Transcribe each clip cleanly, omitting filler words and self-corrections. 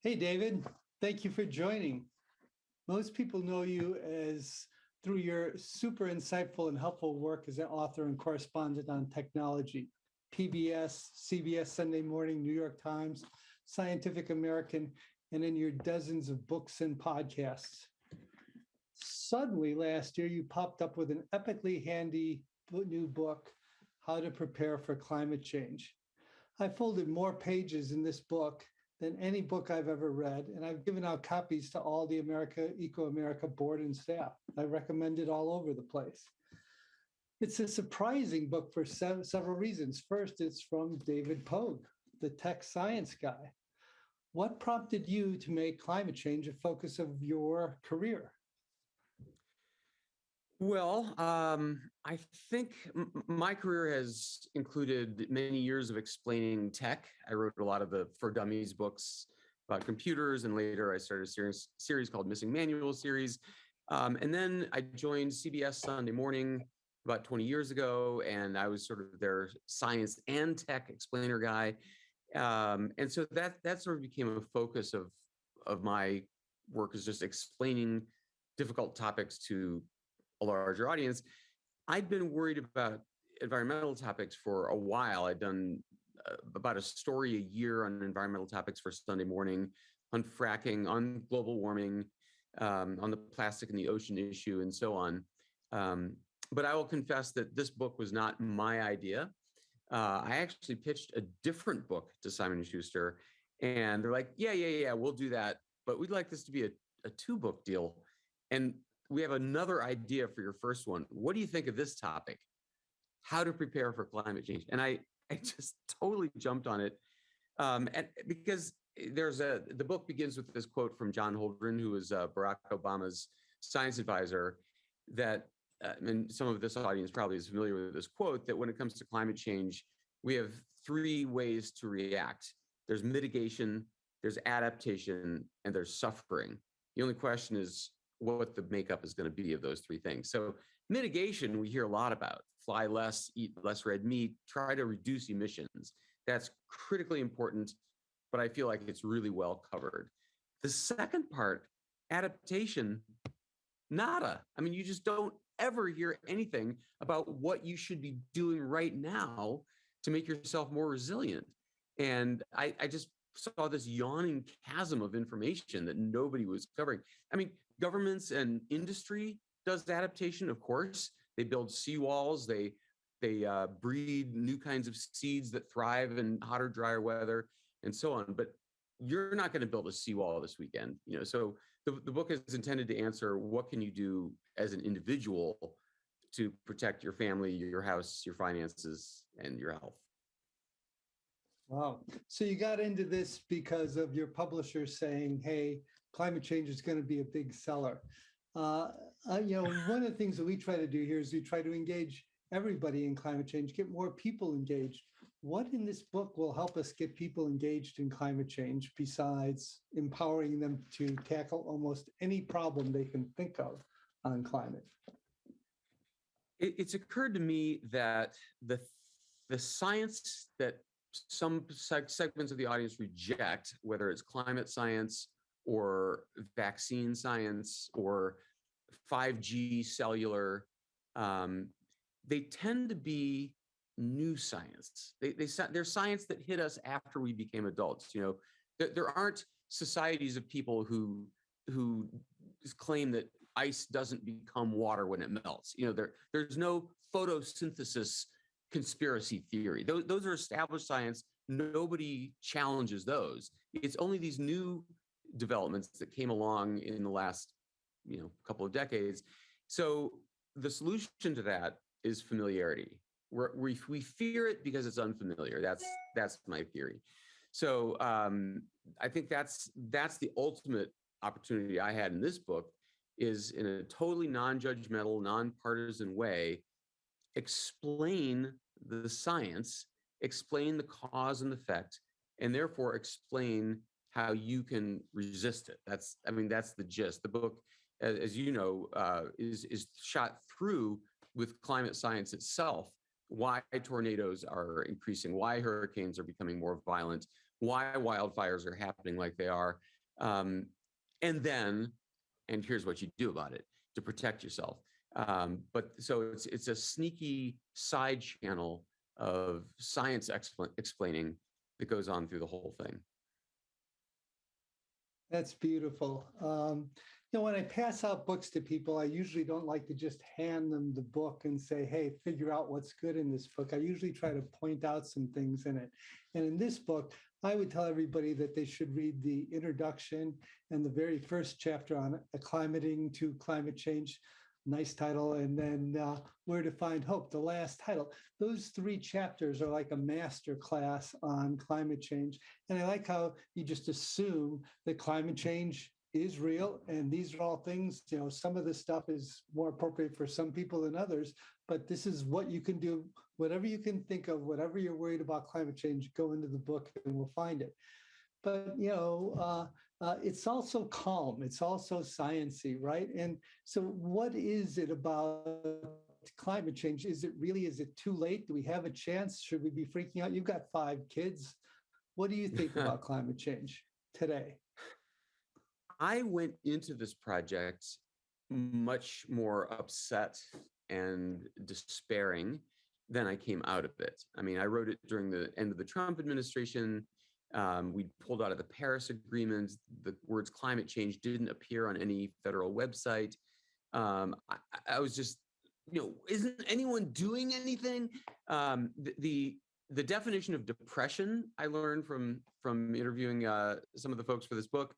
Hey, David. Thank you for joining. Most people know you as through your super insightful and helpful work as an author and correspondent on technology, PBS, CBS Sunday Morning, New York Times, Scientific American, and in your dozens of books and podcasts. Suddenly, last year, you popped up with an epically handy new book, How to Prepare for Climate Change. I folded more pages in this book than any book I've ever read, and I've given out copies to all the ecoAmerica board and staff. I recommend it all over the place. It's a surprising book for several reasons. First, it's from David Pogue, the tech science guy. What prompted you to make climate change a focus of your career? Well, I think my career has included many years of explaining tech. I wrote a lot of the For Dummies books about computers, and later I started a series called Missing Manual series. And then I joined CBS Sunday Morning about 20 years ago, and I was sort of their science and tech explainer guy. And so that sort of became a focus of my work, is just explaining difficult topics to a larger audience. I'd been worried about environmental topics for a while. I'd done about a story a year on environmental topics for Sunday Morning, on fracking, on global warming, on the plastic in the ocean issue, and so on. But I will confess that this book was not my idea. I actually pitched a different book to Simon & Schuster, and they're like, yeah, we'll do that, but we'd like this to be a two-book deal. And we have another idea for your first one. What do you think of this topic? How to prepare for climate change. And I just totally jumped on it. And because the book begins with this quote from John Holdren, who was Barack Obama's science advisor, that, and some of this audience probably is familiar with this quote, that when it comes to climate change, we have three ways to react. There's mitigation, there's adaptation, and there's suffering. The only question is what the makeup is going to be of those three things. So mitigation, we hear a lot about: fly less, eat less red meat, try to reduce emissions. That's critically important, but I feel like it's really well covered. The second part, adaptation, nada. I mean, you just don't ever hear anything about what you should be doing right now to make yourself more resilient. And I just saw this yawning chasm of information that nobody was covering. I mean, governments and industry does adaptation, of course. They build seawalls, they breed new kinds of seeds that thrive in hotter, drier weather, and so on. But you're not going to build a seawall this weekend, So the book is intended to answer, what can you do as an individual to protect your family, your house, your finances, and your health. Wow. So you got into this because of your publisher saying, hey, climate change is going to be a big seller. One of the things that we try to do here is we try to engage everybody in climate change, get more people engaged. What in this book will help us get people engaged in climate change besides empowering them to tackle almost any problem they can think of on climate? It's occurred to me that the science that some segments of the audience reject, whether it's climate science or vaccine science or 5G cellular, they tend to be new science. They're science that hit us after we became adults. There aren't societies of people who claim that ice doesn't become water when it melts. There's no photosynthesis conspiracy theory. Those are established science. Nobody challenges those. It's only these new developments that came along in the last, couple of decades. So the solution to that is familiarity. We fear it because it's unfamiliar. That's my theory. So I think that's the ultimate opportunity I had in this book, is in a totally non-judgmental, non-partisan way, explain the science, explain the cause and effect, and therefore explain how you can resist it. That's the gist. The book, as you know, is shot through with climate science itself, why tornadoes are increasing, why hurricanes are becoming more violent, why wildfires are happening like they are, and here's what you do about it to protect yourself. But so it's a sneaky side channel of science explaining that goes on through the whole thing. That's beautiful. When I pass out books to people, I usually don't like to just hand them the book and say, hey, figure out what's good in this book. I usually try to point out some things in it. And in this book, I would tell everybody that they should read the introduction and the very first chapter on acclimating to climate change. Nice title. And then Where to Find Hope, the last title. Those 3 chapters are like a master class on climate change. And I like how you just assume that climate change is real. And these are all things, some of this stuff is more appropriate for some people than others, but this is what you can do. Whatever you can think of, whatever you're worried about climate change, go into the book and we'll find it. But, it's also calm. It's also sciencey, right? And so what is it about climate change? Is it too late? Do we have a chance? Should we be freaking out? You've got 5 kids. What do you think about climate change today? I went into this project much more upset and despairing than I came out of it. I mean, I wrote it during the end of the Trump administration. We pulled out of the Paris Agreement. The words climate change didn't appear on any federal website. I was just, isn't anyone doing anything? The definition of depression I learned from interviewing some of the folks for this book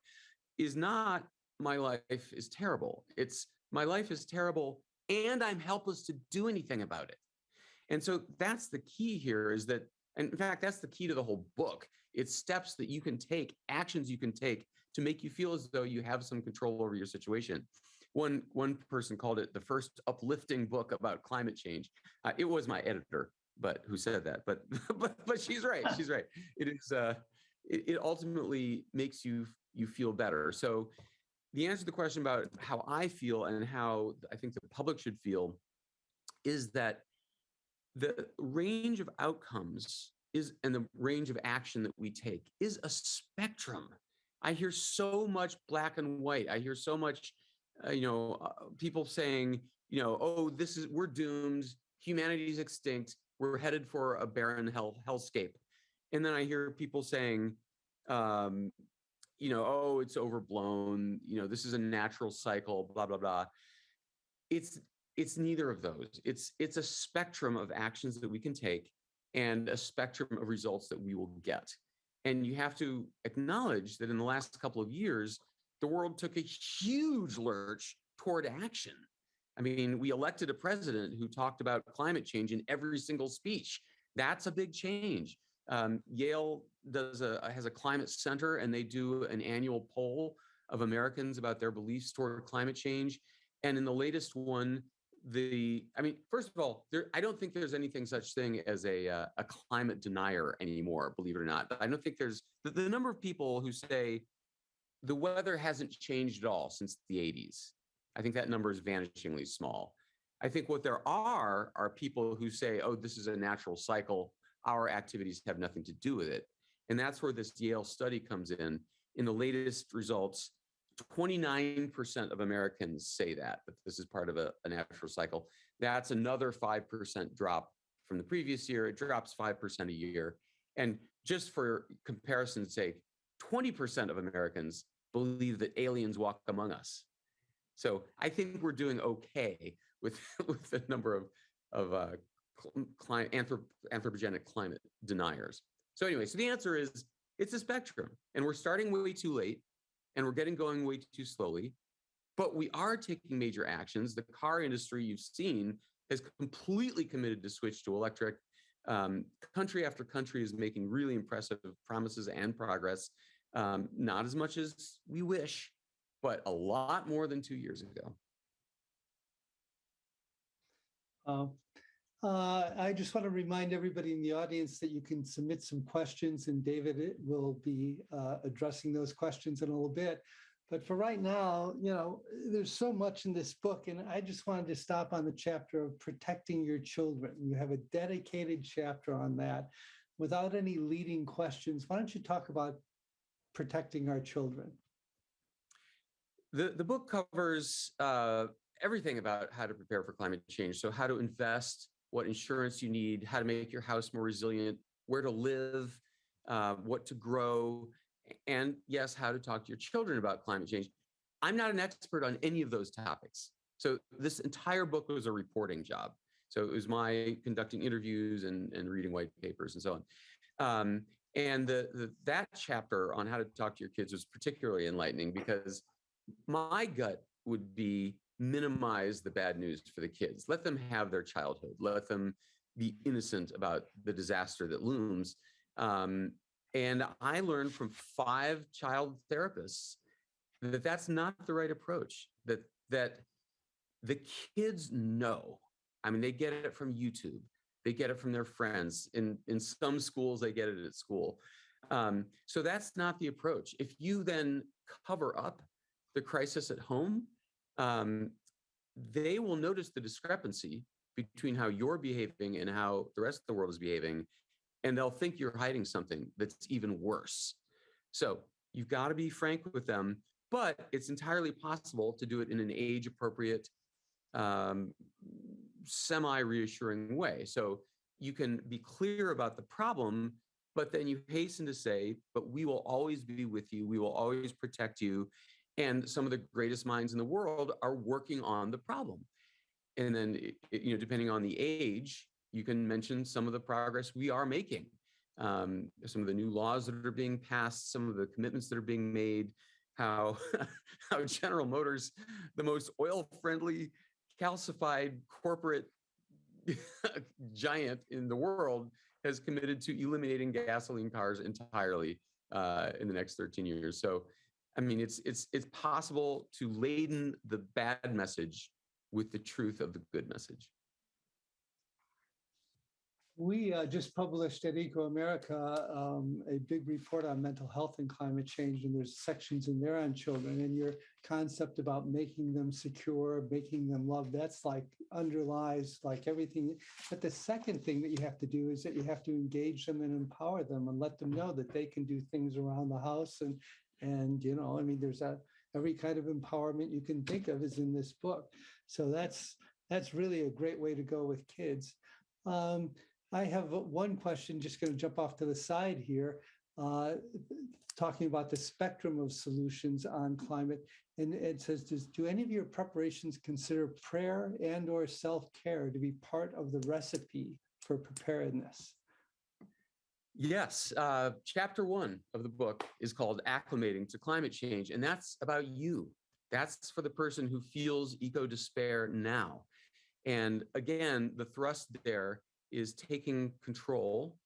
is not my life is terrible. It's my life is terrible and I'm helpless to do anything about it. And so that's the key here is that, and in fact, that's the key to the whole book. It's steps that you can take, actions you can take to make you feel as though you have some control over your situation. One person called it the first uplifting book about climate change. It was my editor, but who said that? But she's right. She's right. It is. It ultimately makes you feel better. So the answer to the question about how I feel and how I think the public should feel is that the range of outcomes and the range of action that we take is a spectrum. I hear so much black and white. I hear so much, people saying, oh, we're doomed. Humanity's extinct. We're headed for a barren hellscape. And then I hear people saying, oh, it's overblown. This is a natural cycle, blah, blah, blah. It's neither of those. It's a spectrum of actions that we can take and a spectrum of results that we will get. And you have to acknowledge that in the last couple of years, the world took a huge lurch toward action. I mean, we elected a president who talked about climate change in every single speech. That's a big change. Yale has a climate center, and they do an annual poll of Americans about their beliefs toward climate change. And in the latest one, first of all, I don't think there's anything such thing as a climate denier anymore, believe it or not. I don't think there's the number of people who say the weather hasn't changed at all since the 80s. I think that number is vanishingly small. I think what there are people who say, oh, this is a natural cycle. Our activities have nothing to do with it. And that's where this Yale study comes in. In the latest results, 29% of Americans say that this is part of a natural cycle. That's another 5% drop from the previous year. It drops 5% a year. And just for comparison's sake, 20% of Americans believe that aliens walk among us. So I think we're doing okay with the number of anthropogenic climate deniers. So anyway, so the answer is it's a spectrum, and we're starting way too late, and we're getting going way too slowly, but we are taking major actions. The car industry you've seen has completely committed to switch to electric. Country after country is making really impressive promises and progress. Not as much as we wish, but a lot more than 2 years ago. I just want to remind everybody in the audience that you can submit some questions, and David will be addressing those questions in a little bit. But for right now, there's so much in this book, and I just wanted to stop on the chapter of protecting your children. You have a dedicated chapter on that, without any leading questions, why don't you talk about protecting our children? The book covers everything about how to prepare for climate change. So how to invest, what insurance you need, how to make your house more resilient, where to live, what to grow, and yes, how to talk to your children about climate change. I'm not an expert on any of those topics. So this entire book was a reporting job. So it was my conducting interviews and reading white papers and so on. And that chapter on how to talk to your kids was particularly enlightening because my gut would be minimize the bad news for the kids. Let them have their childhood. Let them be innocent about the disaster that looms. And I learned from 5 child therapists that that's not the right approach, that the kids know. I mean, they get it from YouTube. They get it from their friends. In some schools, they get it at school. So that's not the approach. If you then cover up the crisis at home, they will notice the discrepancy between how you're behaving and how the rest of the world is behaving, and they'll think you're hiding something that's even worse. So you've got to be frank with them, but it's entirely possible to do it in an age-appropriate, semi-reassuring way. So you can be clear about the problem, but then you hasten to say, but we will always be with you. We will always protect you. And some of the greatest minds in the world are working on the problem. And then, depending on the age, you can mention some of the progress we are making, some of the new laws that are being passed, some of the commitments that are being made, how General Motors, the most oil-friendly, calcified corporate giant in the world, has committed to eliminating gasoline cars entirely in the next 13 years. So, I mean, it's possible to laden the bad message with the truth of the good message. We just published at ecoAmerica a big report on mental health and climate change, and there's sections in there on children. And your concept about making them secure, making them loved, that's like underlies like everything. But the second thing that you have to do is that you have to engage them and empower them and let them know that they can do things around the house. And I mean, there's every kind of empowerment you can think of is in this book. So that's really a great way to go with kids. I have one question, just going to jump off to the side here, talking about the spectrum of solutions on climate. And it says, do any of your preparations consider prayer and or self-care to be part of the recipe for preparedness? Yes. Chapter 1 of the book is called Acclimating to Climate Change. And that's about you. That's for the person who feels eco-despair now. And again, the thrust there is taking control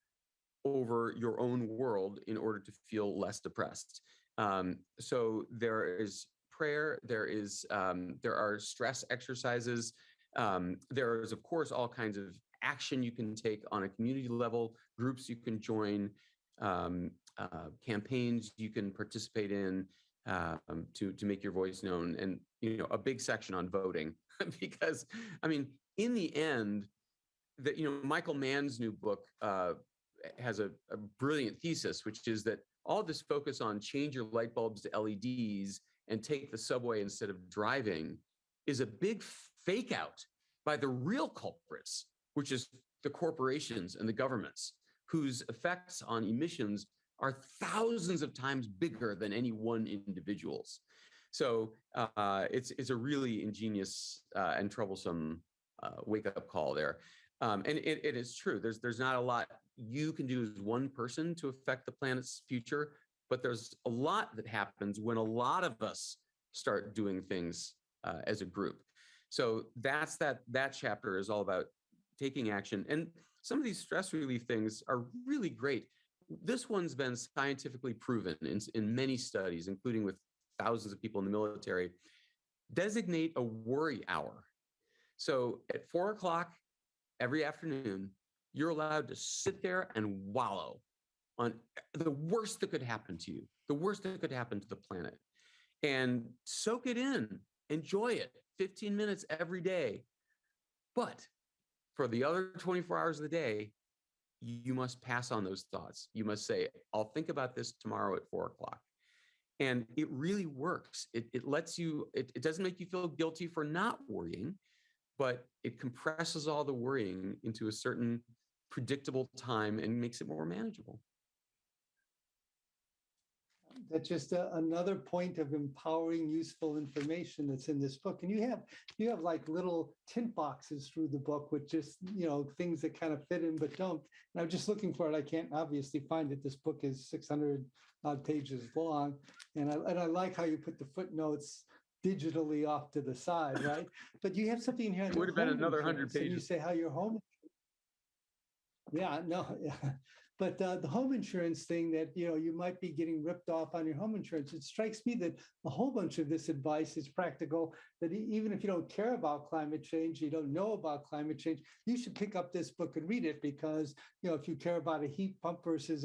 over your own world in order to feel less depressed. So there is prayer, there are stress exercises. There is, of course, all kinds of action you can take on a community level, groups you can join, campaigns you can participate in to make your voice known, and a big section on voting, because I mean, in the end, Michael Mann's new book has a brilliant thesis, which is that all this focus on change your light bulbs to LEDs and take the subway instead of driving is a big fake out by the real culprits, which is the corporations and the governments, whose effects on emissions are thousands of times bigger than any one individual's. So it's a really ingenious and troublesome wake-up call there. And it is true. There's not a lot you can do as one person to affect the planet's future, but there's a lot that happens when a lot of us start doing things as a group. So that's that chapter is all about taking action. And some of these stress relief things are really great. This one's been scientifically proven in many studies, including with thousands of people in the military. Designate a worry hour. So at 4 o'clock every afternoon, you're allowed to sit there and wallow on the worst that could happen to you, the worst that could happen to the planet, and soak it in, enjoy it, 15 minutes every day. But for the other 24 hours of the day, you must pass on those thoughts. You must say, I'll think about this tomorrow at 4 o'clock. And it really works. It lets you, it doesn't make you feel guilty for not worrying, but it compresses all the worrying into a certain predictable time and makes it more manageable. That's just another point of empowering useful information that's in this book. And you have like little tint boxes through the book with just, things that kind of fit in but don't. And I'm just looking for it. I can't obviously find it. This book is 600 odd pages long. And I like how you put the footnotes digitally off to the side, right? But you have something here. It would have been another 100 pages. And you say how your home. Yeah, no, yeah. But the home insurance thing that, you might be getting ripped off on your home insurance, it strikes me that a whole bunch of this advice is practical, that even if you don't care about climate change, you don't know about climate change, you should pick up this book and read it because, if you care about a heat pump versus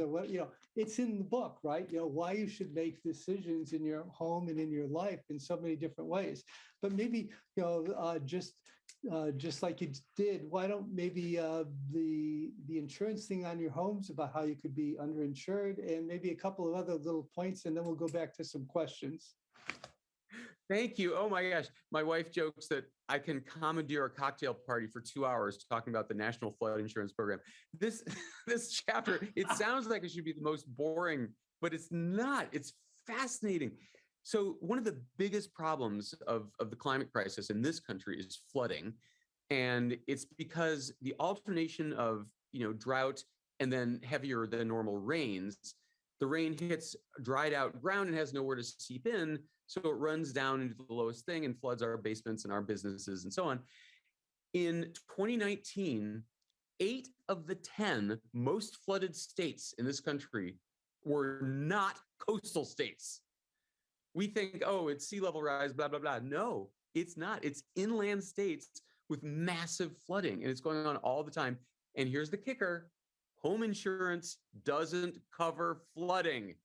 it's in the book, right? Why you should make decisions in your home and in your life in so many different ways. But maybe, just like you did, why don't maybe the insurance thing on your homes about how you could be underinsured and maybe a couple of other little points, and then we'll go back to some questions. Thank you. Oh my gosh. My wife jokes that I can commandeer a cocktail party for 2 hours talking about the National Flood Insurance Program. This chapter, it sounds like it should be the most boring, but it's not. It's fascinating. So one of the biggest problems of the climate crisis in this country is flooding. And it's because the alternation of, drought and then heavier than normal rains, the rain hits dried out ground and has nowhere to seep in. So it runs down into the lowest thing and floods our basements and our businesses and so on. In 2019, 8 of the 10 most flooded states in this country were not coastal states. We think, oh, it's sea level rise, blah, blah, blah. No, it's not. It's inland states with massive flooding, and it's going on all the time. And here's the kicker. Home insurance doesn't cover flooding.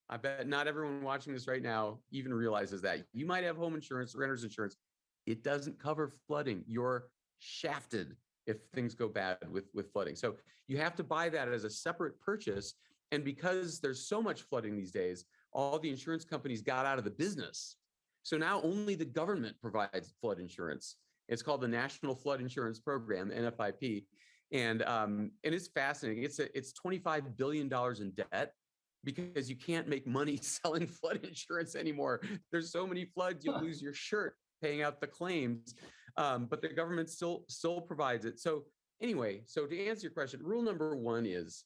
I bet not everyone watching this right now even realizes that. You might have home insurance, renter's insurance. It doesn't cover flooding. You're shafted if things go bad with flooding. So you have to buy that as a separate purchase. And because there's so much flooding these days, all the insurance companies got out of the business. So now only the government provides flood insurance. It's called the National Flood Insurance Program, NFIP. And it's fascinating. It's $25 billion in debt because you can't make money selling flood insurance anymore. There's so many floods, you'll lose your shirt paying out the claims. But the government still provides it. So anyway, so to answer your question, rule number 1 is,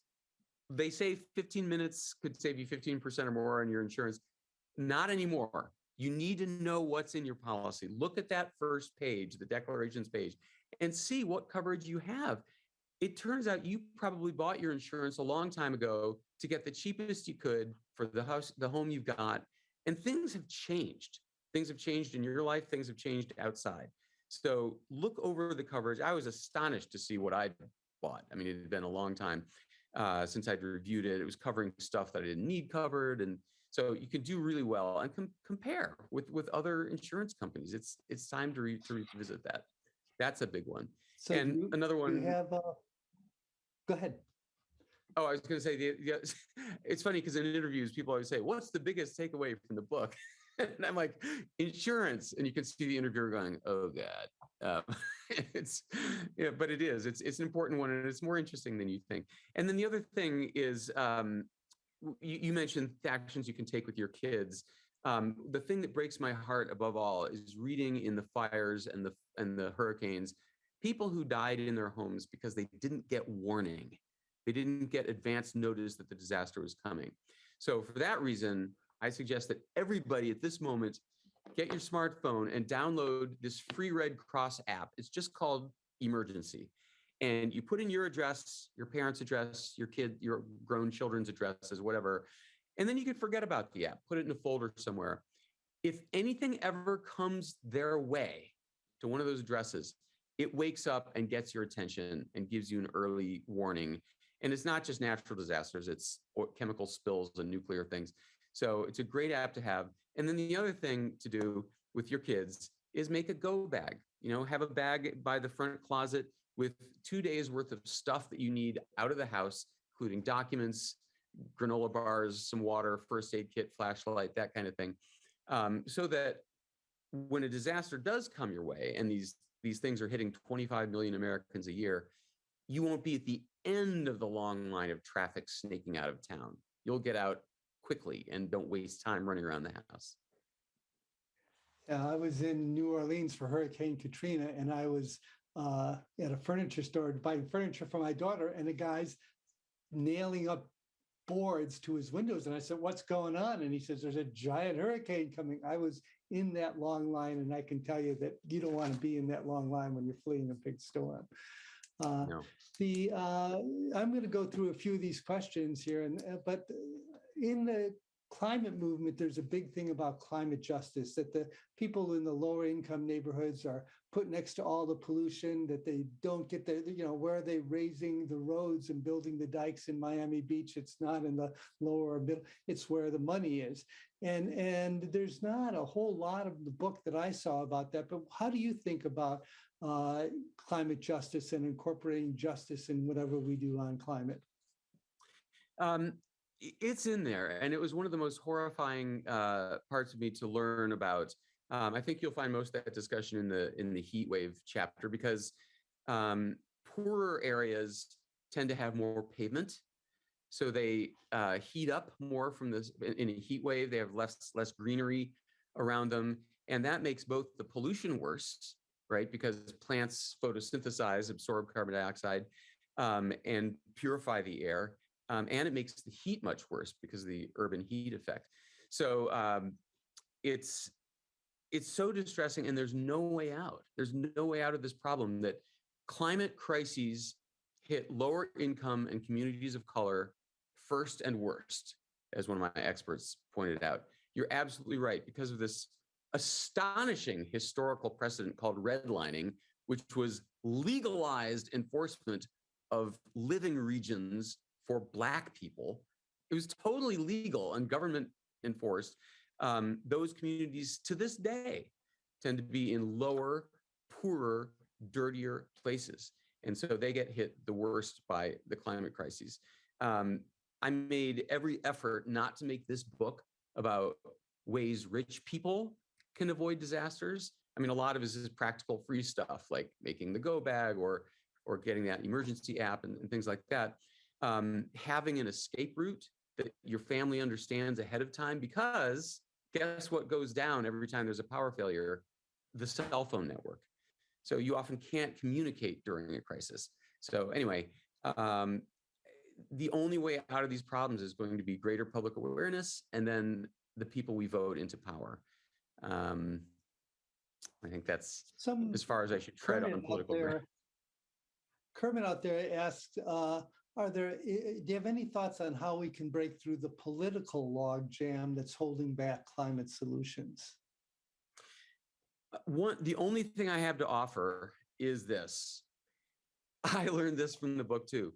they say 15 minutes could save you 15% or more on your insurance. Not anymore. You need to know what's in your policy. Look at that first page, the declarations page, and see what coverage you have. It turns out you probably bought your insurance a long time ago to get the cheapest you could for the home you've got, and things have changed. Things have changed in your life. Things have changed outside. So look over the coverage. I was astonished to see what I bought. I mean, it had been a long time since I'd reviewed it. It was covering stuff that I didn't need covered. And so you can do really well and compare with other insurance companies. It's time to revisit that. That's a big one. So and another one. You have, go ahead. Oh, I was going to say, it's funny because in interviews, people always say, what's the biggest takeaway from the book? And I'm like, insurance. And you can see the interviewer going, oh, God. But it is. It's an important one, and it's more interesting than you think. And then the other thing is, you mentioned the actions you can take with your kids. The thing that breaks my heart above all is reading in the fires and the hurricanes, people who died in their homes because they didn't get warning. They didn't get advance notice that the disaster was coming. So for that reason, I suggest that everybody at this moment get your smartphone and download this free Red Cross app. It's just called Emergency. And you put in your address, your parents' address, your grown children's addresses, whatever. And then you can forget about the app, put it in a folder somewhere. If anything ever comes their way to one of those addresses, it wakes up and gets your attention and gives you an early warning. And it's not just natural disasters, it's chemical spills and nuclear things. So it's a great app to have. And then the other thing to do with your kids is make a go bag. Have a bag by the front closet with 2 days worth of stuff that you need out of the house, including documents, granola bars, some water, first aid kit, flashlight, that kind of thing. So that when a disaster does come your way, and these things are hitting 25 million Americans a year, you won't be at the end of the long line of traffic snaking out of town. You'll get out quickly and don't waste time running around the house. Yeah, I was in New Orleans for Hurricane Katrina, and I was at a furniture store buying furniture for my daughter, and the guy's nailing up boards to his windows. And I said, "What's going on?" And he says, "There's a giant hurricane coming." I was in that long line, and I can tell you that you don't want to be in that long line when you're fleeing a big storm. No. I'm going to go through a few of these questions here, but in the climate movement, there's a big thing about climate justice, that the people in the lower income neighborhoods are put next to all the pollution, that they don't get where are they raising the roads and building the dikes in Miami Beach? It's not in the lower or middle, it's where the money is. And there's not a whole lot of the book that I saw about that, but how do you think about climate justice and incorporating justice in whatever we do on climate? It's in there, and it was one of the most horrifying parts of me to learn about. I think you'll find most of that discussion in the heat wave chapter, because poorer areas tend to have more pavement, so they heat up more from this in a heat wave. They have less greenery around them, and that makes both the pollution worse, right? Because plants photosynthesize, absorb carbon dioxide, and purify the air. And it makes the heat much worse because of the urban heat effect. So it's so distressing, and there's no way out. There's no way out of this problem, that climate crises hit lower income and communities of color first and worst, as one of my experts pointed out. You're absolutely right, because of this astonishing historical precedent called redlining, which was legalized enforcement of living regions for Black people. It was totally legal and government enforced. Those communities to this day tend to be in lower, poorer, dirtier places. And so they get hit the worst by the climate crises. I made every effort not to make this book about ways rich people can avoid disasters. I mean, a lot of it is practical free stuff, like making the go bag or getting that emergency app and things like that. Having an escape route that your family understands ahead of time, because guess what goes down every time there's a power failure? The cell phone network. So you often can't communicate during a crisis. So anyway, the only way out of these problems is going to be greater public awareness, and then the people we vote into power. I think that's as far as I should tread on political ground. Kermit out there asked, do you have any thoughts on how we can break through the political log jam that's holding back climate solutions? The only thing I have to offer is this. I learned this from the book too.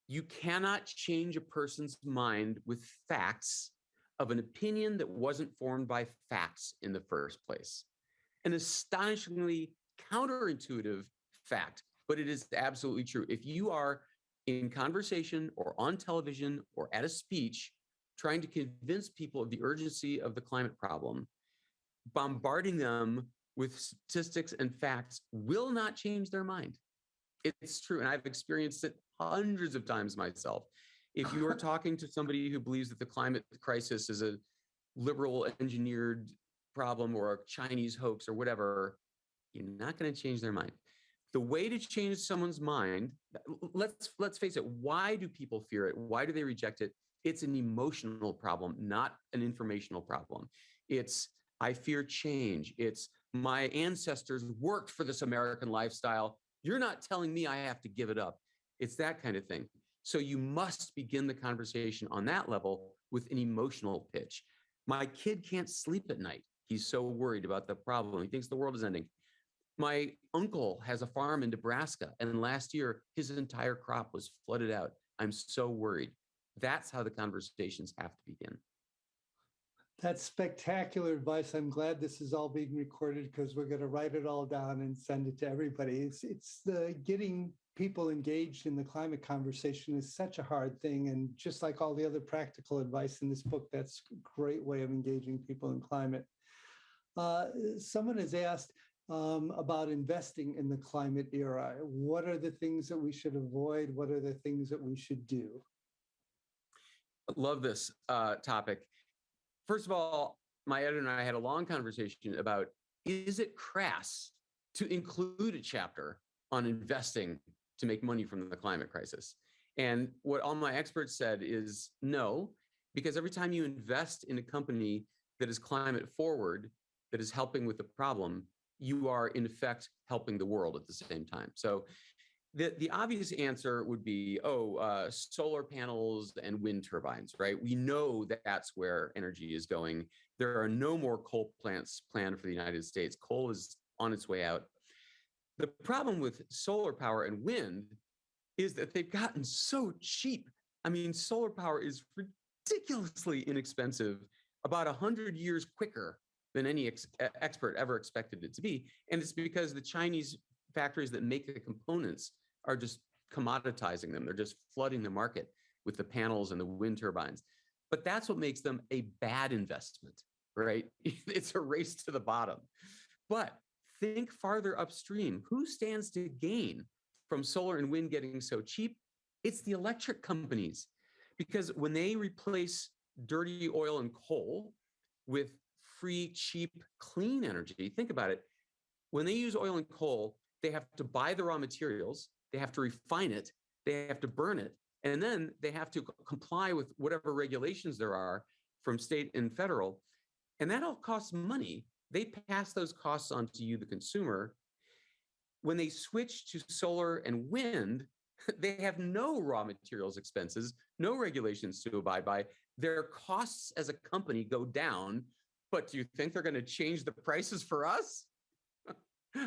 You cannot change a person's mind with facts of an opinion that wasn't formed by facts in the first place. An astonishingly counterintuitive fact, but it is absolutely true. If you are in conversation or on television or at a speech trying to convince people of the urgency of the climate problem, bombarding them with statistics and facts will not change their mind. It's true, and I've experienced it hundreds of times myself. If you are talking to somebody who believes that the climate crisis is a liberal engineered problem or a Chinese hoax or whatever, you're not going to change their mind. The way to change someone's mind, let's face it, why do people fear it? Why do they reject it? It's an emotional problem, not an informational problem. It's, I fear change. It's, my ancestors worked for this American lifestyle. You're not telling me I have to give it up. It's that kind of thing. So you must begin the conversation on that level with an emotional pitch. My kid can't sleep at night. He's so worried about the problem. He thinks the world is ending. My uncle has a farm in Nebraska, and last year his entire crop was flooded out. I'm so worried. That's how the conversations have to begin. That's spectacular advice. I'm glad this is all being recorded because we're going to write it all down and send it to everybody. It's the getting people engaged in the climate conversation is such a hard thing. And just like all the other practical advice in this book, that's a great way of engaging people in climate. Someone has asked about investing in the climate era. What are the things that we should avoid? What are the things that we should do? Love this topic. First of all, my editor and I had a long conversation about, is it crass to include a chapter on investing to make money from the climate crisis? And what all my experts said is no, because every time you invest in a company that is climate forward, that is helping with the problem, you are in effect helping the world at the same time. So the obvious answer would be, solar panels and wind turbines, right? We know that that's where energy is going. There are no more coal plants planned for the United States. Coal is on its way out. The problem with solar power and wind is that they've gotten so cheap. I mean, solar power is ridiculously inexpensive, about 100 years quicker than any expert ever expected it to be. And it's because the Chinese factories that make the components are just commoditizing them. They're just flooding the market with the panels and the wind turbines. But that's what makes them a bad investment, right? It's a race to the bottom. But think farther upstream. Who stands to gain from solar and wind getting so cheap? It's the electric companies. Because when they replace dirty oil and coal with free, cheap, clean energy, think about it. When they use oil and coal, they have to buy the raw materials, they have to refine it, they have to burn it, and then they have to comply with whatever regulations there are from state and federal. And that all costs money. They pass those costs on to you, the consumer. When they switch to solar and wind, they have no raw materials expenses, no regulations to abide by. Their costs as a company go down. But do you think they're going to change the prices for us?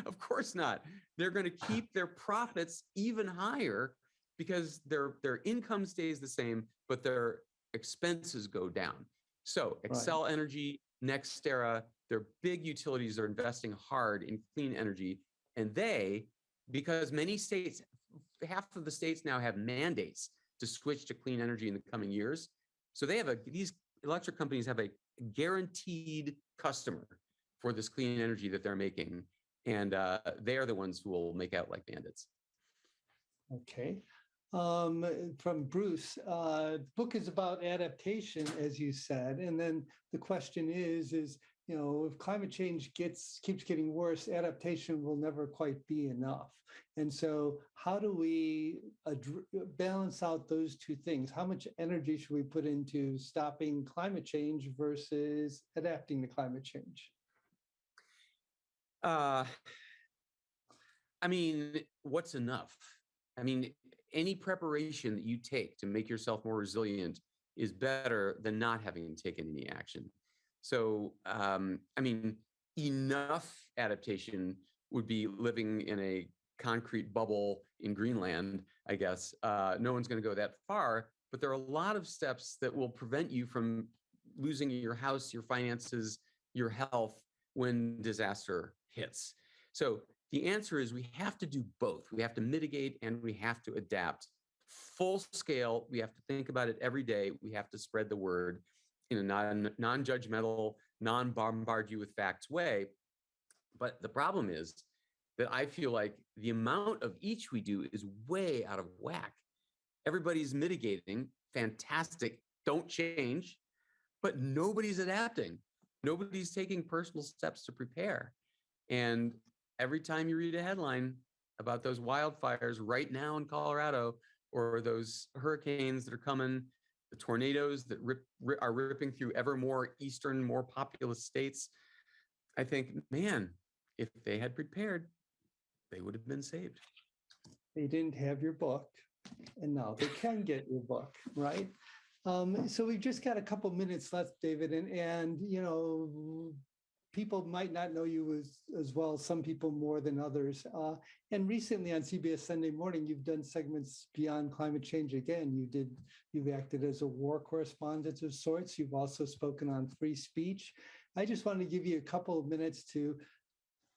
Of course not. They're going to keep their profits even higher because their income stays the same, but their expenses go down. So Xcel Energy, NextEra, their big utilities are investing hard in clean energy. And they, because many states, half of the states now have mandates to switch to clean energy in the coming years. So they have these electric companies have a guaranteed customer for this clean energy that they're making. And they are the ones who will make out like bandits. Okay. From Bruce, the book is about adaptation, as you said. And then the question is, if climate change keeps getting worse, adaptation will never quite be enough. And so how do we balance out those two things? How much energy should we put into stopping climate change versus adapting to climate change? I mean, what's enough? I mean, any preparation that you take to make yourself more resilient is better than not having taken any action. So, I mean, enough adaptation would be living in a concrete bubble in Greenland, I guess. No one's going to go that far, but there are a lot of steps that will prevent you from losing your house, your finances, your health when disaster hits. So the answer is we have to do both. We have to mitigate and we have to adapt. Full scale, we have to think about it every day. We have to spread the word in a non-judgmental, non-bombard you with facts way. But the problem is that I feel like the amount of each we do is way out of whack. Everybody's mitigating, fantastic, don't change, but nobody's adapting. Nobody's taking personal steps to prepare. And every time you read a headline about those wildfires right now in Colorado, or those hurricanes that are coming, the tornadoes that are ripping through ever more eastern, more populous states, I think, man, if they had prepared, they would have been saved. They didn't have your book, and now they can get your book, right? So we've just got a couple minutes left, David, and people might not know you as well, some people more than others. And recently on CBS Sunday Morning, you've done segments beyond climate change again. You've acted as a war correspondent of sorts. You've also spoken on free speech. I just want to give you a couple of minutes to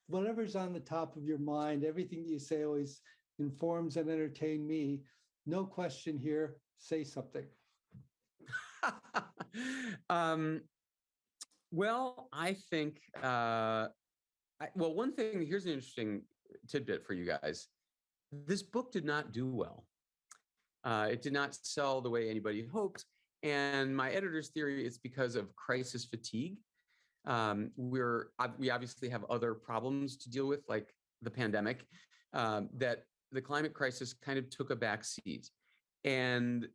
whatever's on the top of your mind. Everything you say always informs and entertain me. No question here. Say something. Well, I think, one thing, here's an interesting tidbit for you guys. This book did not do well. It did not sell the way anybody hoped. And my editor's theory, it's because of crisis fatigue. We obviously have other problems to deal with, like the pandemic, that the climate crisis kind of took a back seat. And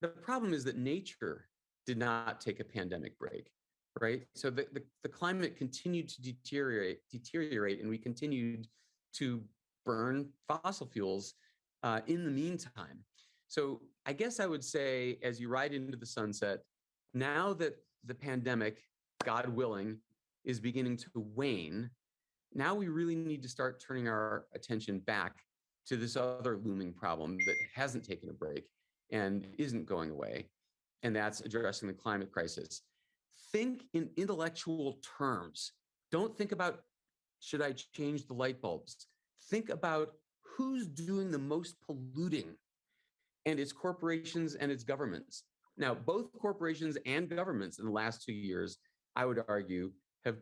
the problem is that nature did not take a pandemic break, right? So the climate continued to deteriorate, and we continued to burn fossil fuels in the meantime. So I guess I would say, as you ride into the sunset, now that the pandemic, God willing, is beginning to wane, now we really need to start turning our attention back to this other looming problem that hasn't taken a break and isn't going away, and that's addressing the climate crisis. Think in intellectual terms. Don't think about, should I change the light bulbs? Think about who's doing the most polluting, and it's corporations and it's governments. Now, both corporations and governments in the last 2 years, I would argue, have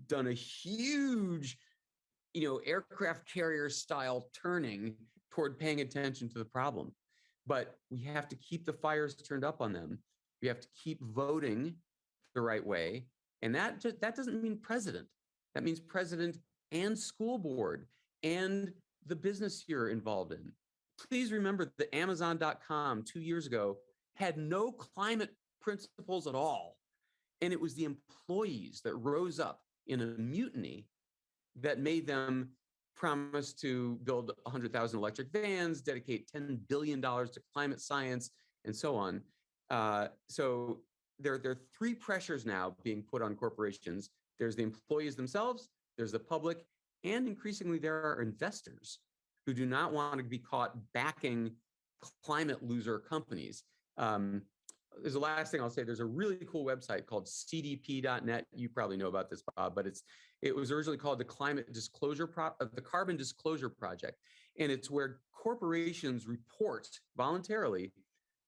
done a huge, aircraft carrier style turning toward paying attention to the problem. But we have to keep the fires turned up on them. We have to keep voting the right way. And that doesn't mean president. That means president and school board and the business you're involved in. Please remember that Amazon.com 2 years ago had no climate principles at all. And it was the employees that rose up in a mutiny that made them promise to build 100,000 electric vans, dedicate $10 billion to climate science, and so on. So there are three pressures now being put on corporations. There's the employees themselves, there's the public, and increasingly there are investors who do not want to be caught backing climate loser companies. There's the last thing I'll say. There's a really cool website called cdp.net. You probably know about this, Bob, but it was originally called the Carbon Disclosure Project. And it's where corporations report voluntarily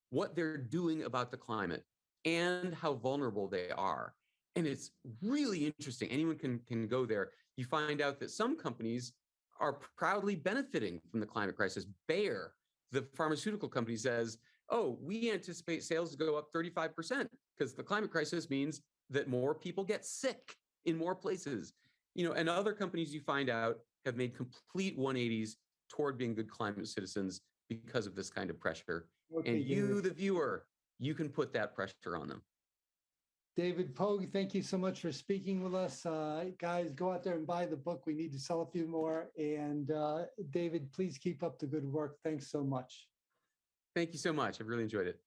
what they're doing about the climate and how vulnerable they are. And it's really interesting. Anyone can go there. You find out that some companies are proudly benefiting from the climate crisis. Bayer, the pharmaceutical company, says, oh, we anticipate sales to go up 35% because the climate crisis means that more people get sick in more places. And other companies you find out have made complete 180s toward being good climate citizens because of this kind of pressure. Okay, and you, David, the viewer, you can put that pressure on them. David Pogue, thank you so much for speaking with us. Guys, go out there and buy the book. We need to sell a few more. And David, please keep up the good work. Thanks so much. Thank you so much. I've really enjoyed it.